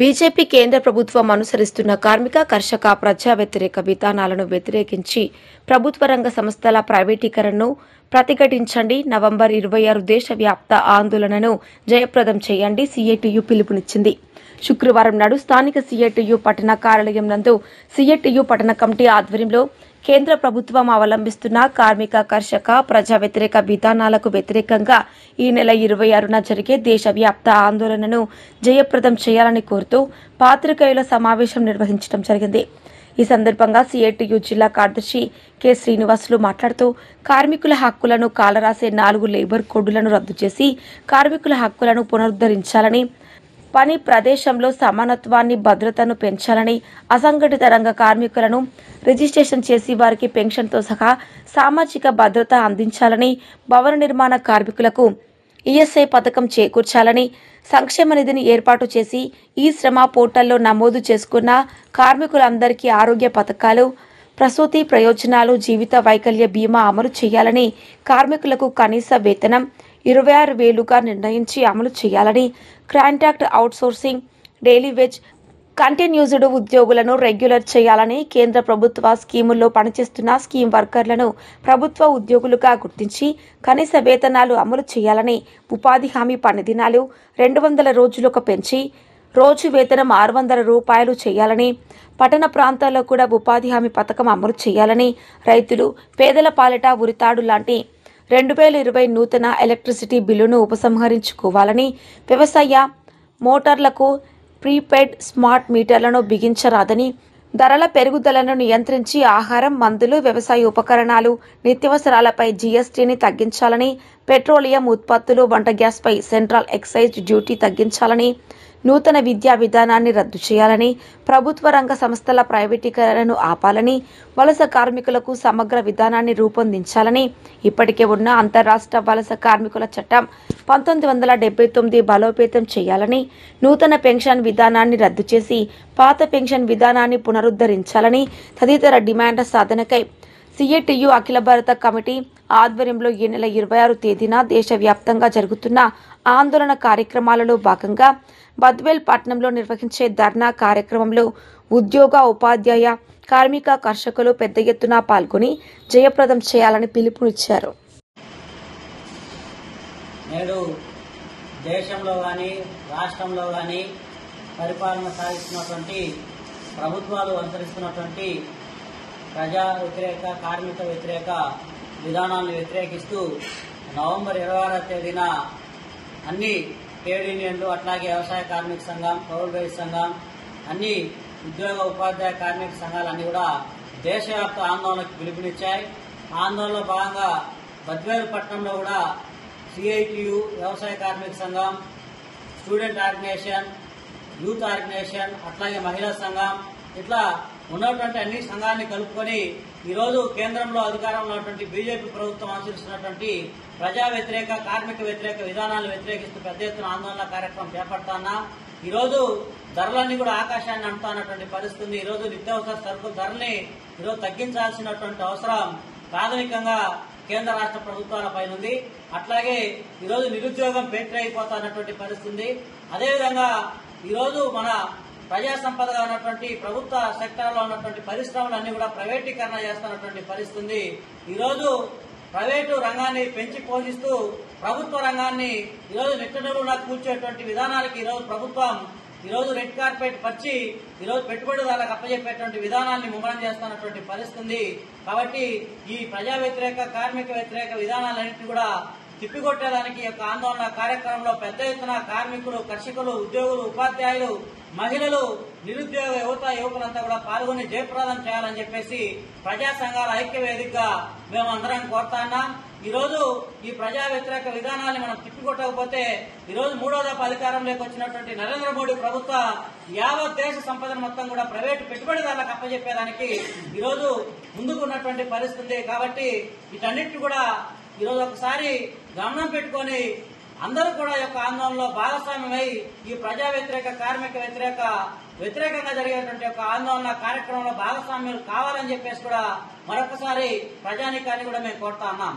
BJP కేంద్ర ప్రభుత్వం అనుసరిస్తున్న కార్మిక కర్షక ప్రజా వ్యతిరేక విధానాలను వ్యతిరేకించి ప్రభుత్వ రంగ సంస్థల ప్రైవేటీకరణను ప్రతిఘటించండి. నవంబర్ 26 దేశవ్యాప్త ఆందోళనను జయప్రదం చేయండి. సిఐటియు పిలుపునిచ్చింది. శుక్రవారం నాడు స్థానిక సిఐటియు పట్టణ కార్యాలయం నందు సిఐటియు పట్టణ కమిటీ ఆధ్వర్యంలో కేంద్ర ప్రభుత్వం అవలంబిస్తున్న కార్మిక కర్షక ప్రజా వ్యతిరేక విధానాలకు వ్యతిరేకంగా ఈ నెల 26న జరిగే దేశవ్యాప్త ఆందోళనను జయప్రదం చేయాలని కోరుతూ పాత్రికేయుల సమావేశం నిర్వహించడం జరిగింది. ఈ సందర్భంగా సిఐటియు జిల్లా కార్యదర్శి కె శ్రీనివాసులు మాట్లాడుతూ కార్మికుల హక్కులను కాలరాసే 4 లేబర్ కోడ్లను రద్దు చేసి కార్మికుల హక్కులను పునరుద్ధరించాలని, పని ప్రదేశంలో సమానత్వాన్ని భద్రతను పెంచాలని, అసంఘటిత రంగ కార్మికులను రిజిస్ట్రేషన్ చేసి వారికి పెన్షన్తో సహా సామాజిక భద్రత అందించాలని, భవన నిర్మాణ కార్మికులకు ఈఎస్ఐ పథకం చేకూర్చాలని, సంక్షేమ నిధిని ఏర్పాటు చేసి ఈ శ్రమ పోర్టల్లో నమోదు చేసుకున్న కార్మికులందరికీ ఆరోగ్య పథకాలు, ప్రసూతి ప్రయోజనాలు, జీవిత వైకల్య బీమా అమలు చేయాలని, కార్మికులకు కనీస వేతనం 26,000గా నిర్ణయించి అమలు చేయాలని, కాంట్రాక్ట్ అవుట్సోర్సింగ్, డైలీ వేజ్, కంటిన్యూస్డ్ ఉద్యోగులను రెగ్యులర్ చేయాలని, కేంద్ర ప్రభుత్వ స్కీముల్లో పనిచేస్తున్న స్కీమ్ వర్కర్లను ప్రభుత్వ ఉద్యోగులుగా గుర్తించి కనీస వేతనాలు అమలు చేయాలని, ఉపాధి హామీ పని దినాలు 200 రోజులకు పెంచి రోజు వేతనం 600 రూపాయలు చేయాలని, పట్టణ ప్రాంతాల్లో కూడా ఉపాధి హామీ పథకం అమలు చేయాలని, రైతులు, పేదల పాలిట ఉరితాడు లాంటి 2020 నూతన ఎలక్ట్రిసిటీ బిల్లును ఉపసంహరించుకోవాలని, వ్యవసాయ మోటార్లకు ప్రీపెయిడ్ స్మార్ట్ మీటర్లను బిగించరాదని, ధరల పెరుగుదలను నియంత్రించి ఆహారం, మందులు, వ్యవసాయ ఉపకరణాలు, నిత్యావసరాలపై జీఎస్టీని తగ్గించాలని, పెట్రోలియం ఉత్పత్తులు, వంట గ్యాస్పై సెంట్రల్ ఎక్సైజ్ డ్యూటీ తగ్గించాలని, నూతన విద్యా విధానాన్ని రద్దు చేయాలని, ప్రభుత్వ రంగ సంస్థల ప్రైవేటీకరణను ఆపాలని, వలస కార్మికులకు సమగ్ర విధానాన్ని రూపొందించాలని, ఇప్పటికే ఉన్న అంతర్రాష్ట్ర వలస కార్మికుల చట్టం 1979 బలోపేతం చేయాలని, నూతన పెన్షన్ విధానాన్ని రద్దు చేసి పాత పెన్షన్ విధానాన్ని పునరుద్ధరించాలని తదితర డిమాండ్ల సాధనకై సిఐటియు అఖిల భారత కమిటీ ఆధ్వర్యంలో ఈ నెల 26 తేదీన దేశవ్యాప్తంగా జరుగుతున్న ఆందోళన కార్యక్రమాలలో భాగంగా బద్వేల్ పట్టణంలో నిర్వహించే ధర్నా కార్యక్రమంలో ఉద్యోగ, ఉపాధ్యాయ, కార్మిక కర్షకులు పెద్ద ఎత్తున పాల్గొని జయప్రదం చేయాలని పిలుపునిచ్చారు. నేడు దేశంలో కానీ రాష్ట్రంలో కానీ పరిపాలన సాగిస్తున్నటువంటి ప్రభుత్వాలు అనుసరిస్తున్నటువంటి ప్రజా వ్యతిరేక, కార్మిక వ్యతిరేక విధానాలను వ్యతిరేకిస్తూ నవంబర్ 26వ తేదీన అన్ని ట్రేడ్ యూనియన్లు, అట్లాగే వ్యవసాయ కార్మిక సంఘం, పౌర సంఘం, అన్ని ఉద్యోగ, ఉపాధ్యాయ కార్మిక సంఘాలన్నీ కూడా దేశవ్యాప్త ఆందోళనకు పిలుపునిచ్చాయి. ఆందోళనలో భాగంగా బద్వేలు పట్టణంలో కూడా సిఐటియు, వ్యవసాయ కార్మిక సంఘం, స్టూడెంట్ ఆర్గనైజేషన్, యూత్ ఆర్గనైజేషన్, అట్లాగే మహిళా సంఘం, ఇట్లా ఉన్నటువంటి అన్ని సంఘాన్ని కలుపుకొని ఈరోజు కేంద్రంలో అధికారంలో ఉన్నటువంటి బీజేపీ ప్రభుత్వం అనుసరిస్తున్నటువంటి ప్రజా వ్యతిరేక, కార్మిక వ్యతిరేక విధానాలను వ్యతిరేకిస్తూ పెద్ద ఎత్తున ఆందోళన కార్యక్రమం చేపడతానా. ఈరోజు ధరలన్నీ కూడా ఆకాశాన్ని అంటున్నటువంటి పరిస్థితి. ఈరోజు నిత్యావసర సరుకుల ధరల్ని ఈరోజు తగ్గించాల్సినటువంటి అవసరం ప్రాథమికంగా కేంద్ర రాష్ట్ర ప్రభుత్వాలపై ఉంది. అట్లాగే ఈరోజు నిరుద్యోగం అయిపోతున్నటువంటి పరిస్థితి. అదేవిధంగా ఈరోజు మన ప్రజా సంపదగా ఉన్నటువంటి ప్రభుత్వ సెక్టార్లో ఉన్నటువంటి పరిశ్రమలన్నీ కూడా ప్రైవేటీకరణ చేస్తున్నటువంటి పరిస్థితి. ఈరోజు ప్రైవేటు రంగాన్ని పెంచి పోషిస్తూ ప్రభుత్వ రంగాన్ని ఈరోజు నిట్టనూరులా కూర్చేటువంటి విధానాలకి ఈరోజు ప్రభుత్వం ఈరోజు రెడ్ కార్పెట్ పరిచి ఈరోజు పెట్టుబడిదారులకు అప్పచెప్పేటువంటి విధానాన్ని ముమ్మరం చేస్తున్నటువంటి పరిస్థితి. కాబట్టి ఈ ప్రజా వ్యతిరేక, కార్మిక వ్యతిరేక విధానాలన్నింటినీ కూడా తిప్పికొట్టేదానికి యొక్క ఆందోళన కార్యక్రమంలో పెద్ద ఎత్తున కార్మికులు, కర్షకులు, ఉద్యోగులు, ఉపాధ్యాయులు, మహిళలు, నిరుద్యోగ యువకులంతా కూడా పాల్గొని జయప్రదం చేయాలని చెప్పేసి ప్రజా సంఘాల ఐక్య వేదికగా మేము అందరం కోరుతున్నాం. ఈరోజు ఈ ప్రజా వ్యతిరేక విధానాన్ని మనం తిప్పికొట్టకపోతే ఈరోజు 3వ దఫా అధికారంలోకి వచ్చినటువంటి నరేంద్ర మోడీ ప్రభుత్వం యావత్ దేశ సంపదను మొత్తం కూడా ప్రైవేటు పెట్టుబడిదారులకు అప్పచెప్పేదానికి ఈరోజు ముందుకున్నటువంటి పరిస్థితి. కాబట్టి వీటన్నిటిని కూడా ఈరోజు ఒకసారి గమనం పెట్టుకొని అందరూ కూడా యొక్క ఆందోళనలో భాగస్వామ్యమై ఈ ప్రజా వ్యతిరేక, కార్మిక వ్యతిరేకంగా జరిగేటువంటి యొక్క ఆందోళన కార్యక్రమంలో భాగస్వామ్యం కావాలని చెప్పేసి కూడా మరొకసారి ప్రజానీకాన్ని కూడా మేము కోరుతా ఉన్నాం.